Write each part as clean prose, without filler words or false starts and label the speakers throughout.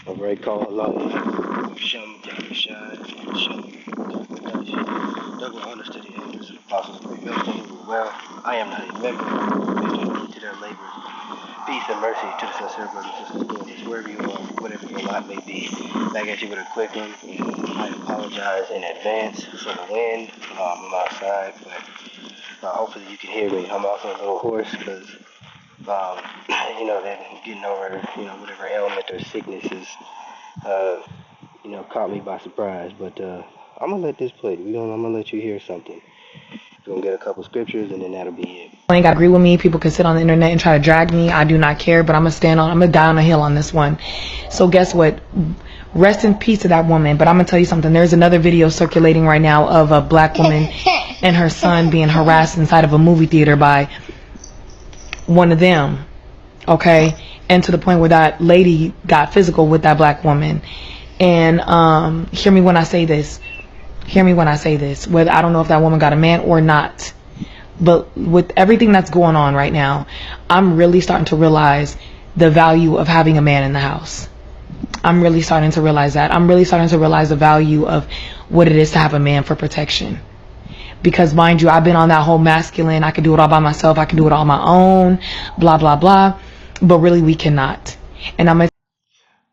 Speaker 1: A very call alone. Shem Yahushai, Shem Yahweh, double honors to the elders and apostles of the those who were well. I am not a member, and to their labors. Peace and mercy to the sincere brothers and sisters doing this, wherever you are, whatever your lot may be. Back at you with a quick one. I apologize in advance for the wind. I'm outside, but hopefully you can hear me. I'm also a little hoarse because um, they're getting over, whatever ailment or sickness is, uh, caught me by surprise. But I'm gonna let this play. I'm gonna let you hear something. We're gonna get a couple scriptures, and then that'll be it.
Speaker 2: You ain't gotta agree with me. People can sit on the internet and try to drag me. I do not care, but I'm gonna die on a hill on this one. So guess what? Rest in peace to that woman. But I'm gonna tell you something. There's another video circulating right now of a black woman and her son being harassed inside of a movie theater by one of them. Okay? And to the point where that lady got physical with that black woman. And hear me when I say this. Hear me when I say this. Whether I don't know if that woman got a man or not. But with everything that's going on right now, I'm really starting to realize the value of having a man in the house. I'm really starting to realize that. I'm really starting to realize the value of what it is to have a man for protection. Because mind you, I've been on that whole masculine, I can do it all by myself, I can do it all on my own, blah, blah, blah. But really we cannot. And I'm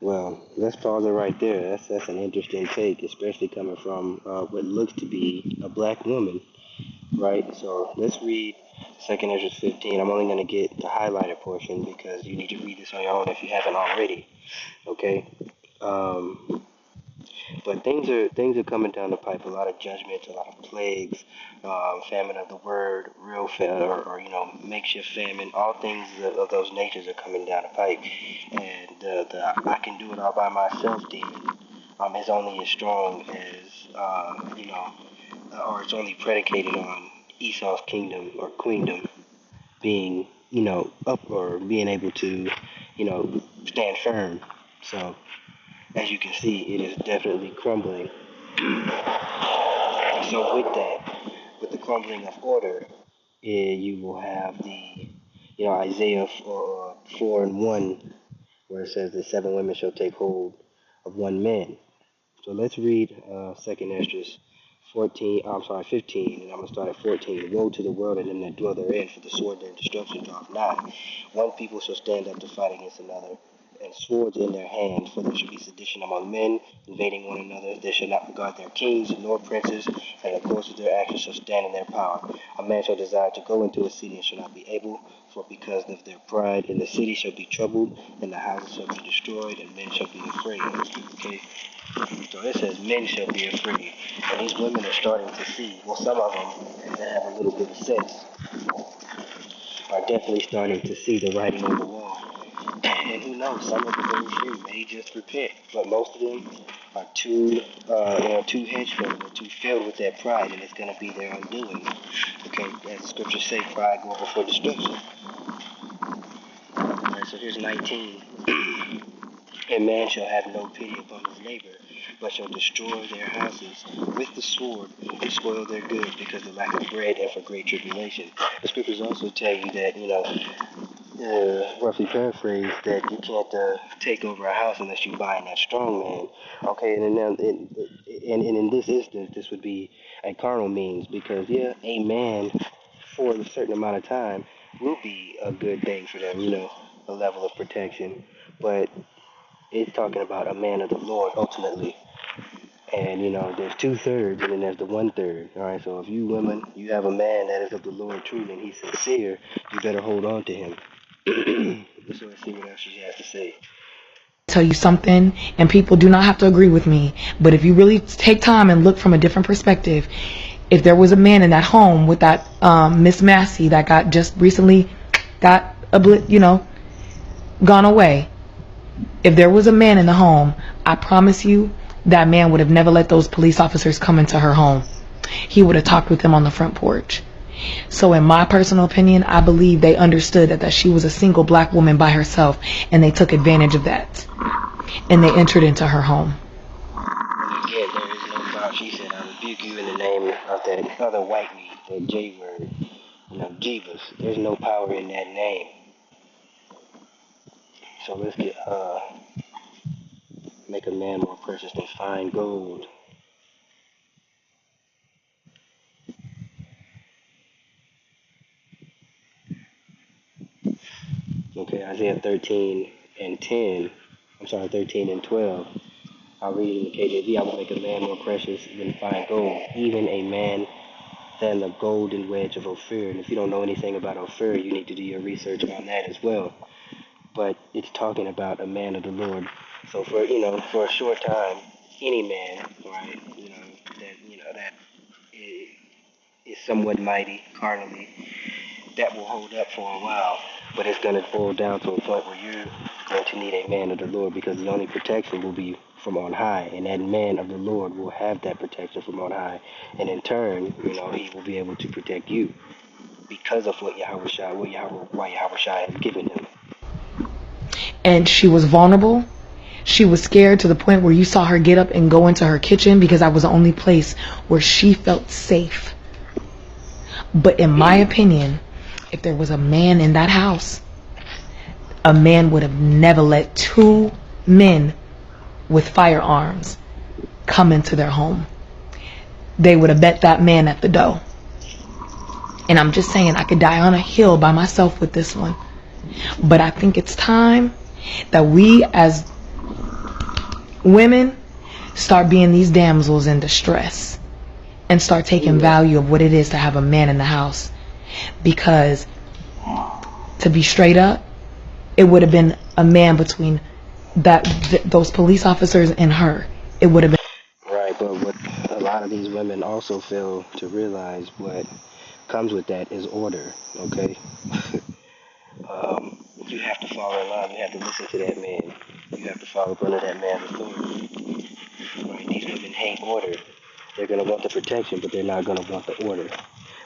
Speaker 1: Well, let's pause it right there. That's an interesting take, especially coming from what looks to be a black woman, right? So let's read 2nd Ezra 15. I'm only going to get the highlighted portion because you need to read this on your own if you haven't already. Okay. Um, but things are coming down the pipe. A lot of judgments, a lot of plagues, famine of the word, real famine, or makeshift famine. All things of those natures are coming down the pipe, and the I can do it all by myself demon is only as strong as or it's only predicated on Esau's kingdom or queendom being up or being able to stand firm. So as you can see, it is definitely crumbling. So with the crumbling of order, you will have the, Isaiah 4:1, where it says that 7 women shall take hold of one man. So let's read 2nd Esdras 15, and I'm going to start at 14. Woe to the world and them that dwell therein, for the sword their destruction draweth nigh. One people shall stand up to fight against another, and swords in their hands, for there shall be sedition among men, invading one another. They shall not regard their kings nor princes, and the course of their actions shall stand in their power. A man shall desire to go into a city and shall not be able, for because of their pride in the city shall be troubled, and the houses shall be destroyed, and men shall be afraid. Okay, so it says men shall be afraid, and these women are starting to see. Well, some of them that have a little bit of sense are definitely starting to see the writing on the wall. And who knows, some of the very few may just repent, but most of them are too hedgeful, or too filled with that pride, and it's going to be their undoing. Okay, as the scriptures say, pride go before destruction. Alright, so here's 19. And man shall have no pity upon his neighbor, but shall destroy their houses with the sword and spoil their goods because of lack of bread and for great tribulation. The scriptures also tell you that, roughly paraphrase, that you can't take over a house unless you bind that strong man. Okay, and in this instance, this would be a carnal means because, yeah, a man for a certain amount of time will be a good thing for them, a level of protection. But it's talking about a man of the Lord ultimately. And there's 2/3 and then there's the 1/3. All right, so if you women, you have a man that is of the Lord truly and he's sincere, you better hold on to him. So let's see what else she has to say.
Speaker 2: tell you something, and people do not have to agree with me, but if you really take time and look from a different perspective, if there was a man in that home with that Miss Massey that got just recently got gone away, if there was a man in the home, I promise you that man would have never let those police officers come into her home. He would have talked with them on the front porch. So in my personal opinion, I believe they understood that she was a single black woman by herself, and they took advantage of that, and they entered into her home.
Speaker 1: Again, there is no power. She said, I rebuke you in the name of that other white meat, that J word, Jeebus. There's no power in that name. So let's get make a man more precious than fine gold. Okay, Isaiah 13 and 10. I'm sorry, 13 and 12. I'll read it in the KJV. I will make a man more precious than fine gold, even a man than the golden wedge of Ophir. And if you don't know anything about Ophir, you need to do your research on that as well. But it's talking about a man of the Lord. So for a short time, any man, right, that is somewhat mighty carnally, that will hold up for a while. But it's going to boil down to a point where you're going to need a man of the Lord, because the only protection will be from on high, and that man of the Lord will have that protection from on high, and in turn, he will be able to protect you because of what Yahweh Shai has given him.
Speaker 2: And she was vulnerable. She was scared to the point where you saw her get up and go into her kitchen, because that was the only place where she felt safe. But in my opinion, if there was a man in that house, a man would have never let two men with firearms come into their home. They would have bet that man at the door. And I'm just saying, I could die on a hill by myself with this one. But I think it's time that we as women start being these damsels in distress and start taking value of what it is to have a man in the house. Because, to be straight up, it would have been a man between those police officers and her. It would have been
Speaker 1: right. But what a lot of these women also fail to realize, what comes with that is order. Okay. You have to follow in line. You have to listen to that man. You have to follow under that man's authority. Right? These women hate order. They're gonna want the protection, but they're not gonna want the order.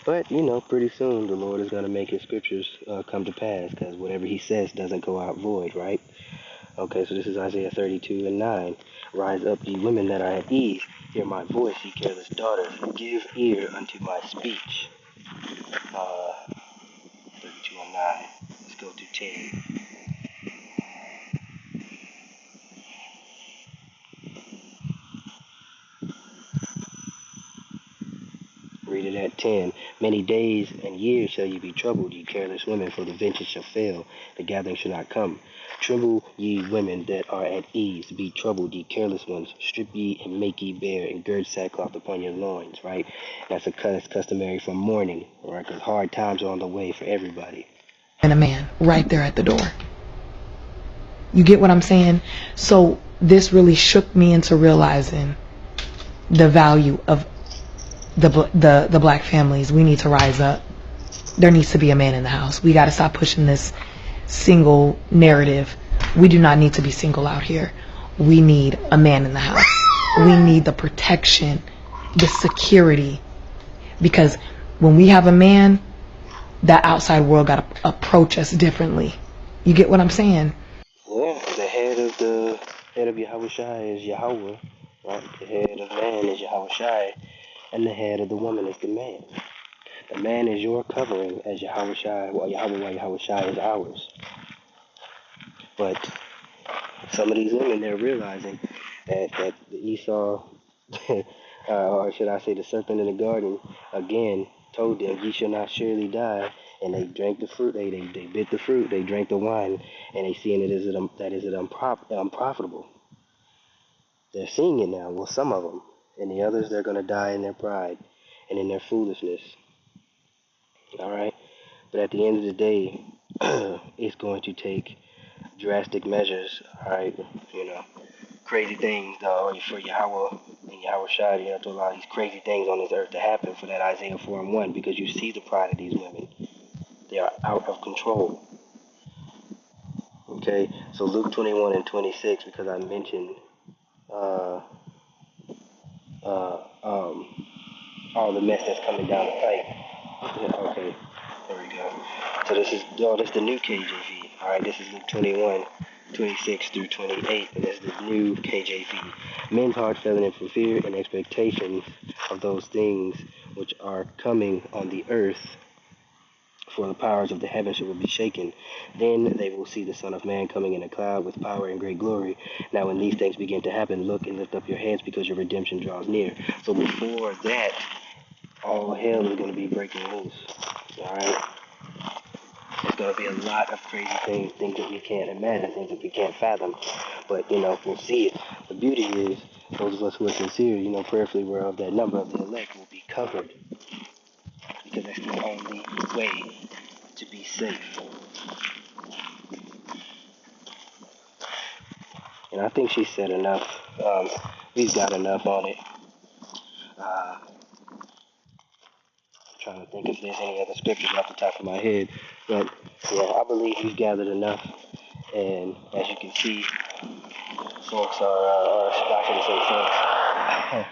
Speaker 1: But pretty soon the Lord is gonna make His scriptures come to pass, because whatever He says doesn't go out void, right? Okay, so this is Isaiah 32 and 9. Rise up, ye women that are at ease. Hear my voice, ye careless daughters. Give ear unto my speech. 32 and 9. Let's go to 10. Read it at 10. Many days and years shall ye be troubled, ye careless women, for the vintage shall fail, the gathering shall not come. Tremble, ye women that are at ease. Be troubled, ye careless ones. Strip ye and make ye bare, and gird sackcloth upon your loins, right? That's customary for mourning, right? Because hard times are on the way for everybody.
Speaker 2: a man right there at the door. You get what I'm saying? So this really shook me into realizing the value of the black families. We need to rise up. There needs to be a man in the house. We got to stop pushing this single narrative. We do not need to be single out here. We need a man in the house. We need the protection, the security. Because when we have a man, that outside world got to approach us differently. You get what I'm saying?
Speaker 1: Yeah, the head of Yahweh Shai is Yahweh, right? The head of man is Yahweh Shai, and the head of the woman is the man. The man is your covering as Yahweh Shai, while Yahweh Shai is ours. But some of these women, they're realizing that the Esau, or should I say the serpent in the garden, again told them, ye shall not surely die. And they drank the fruit, they bit the fruit, they drank the wine, and they seeing it as unprofitable. They're seeing it now. Well, some of them. And the others, they're going to die in their pride and in their foolishness. All right? But at the end of the day, it's going to take drastic measures, all right? Crazy things for Yahweh and Yahweh Shai, to allow these crazy things on this earth to happen for that Isaiah 4 and 1, because you see the pride of these women. They are out of control. Okay? So Luke 21 and 26, because I mentioned all the mess that's coming down the pipe. Okay, there we go. So this is the new KJV. All right, this is Luke 21, 26 through 28, and this is the new KJV. Men's hearts failing in for fear and expectations of those things which are coming on the earth, for the powers of the heavens will be shaken. Then they will see the Son of Man coming in a cloud with power and great glory. Now when these things begin to happen, look and lift up your heads because your redemption draws near. So before that, all hell is going to be breaking loose. All right? There's going to be a lot of crazy things that we can't imagine, things that we can't fathom. But, we'll see it. The beauty is, those of us who are sincere, prayerfully we're of that number of the elect will be covered. Because that's the only way to be safe. And I think she said enough. We've got enough on it. Trying to think if there's any other scriptures off the top of my head. But, yeah, I believe we've gathered enough. And as you can see, folks are not going to say folks.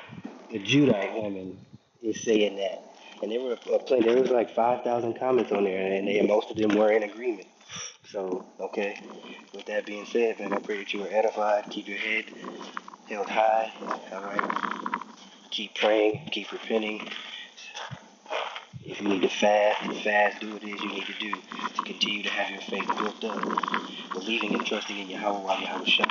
Speaker 1: The Judite woman is saying that. And there was like 5,000 comments on there, and most of them were in agreement. So, okay, with that being said, man, I pray that you are edified. Keep your head held high, all right? Keep praying, keep repenting. If you need to fast, do what it is you need to do to continue to have your faith built up, believing and trusting in Yahweh while Yahweh Shah.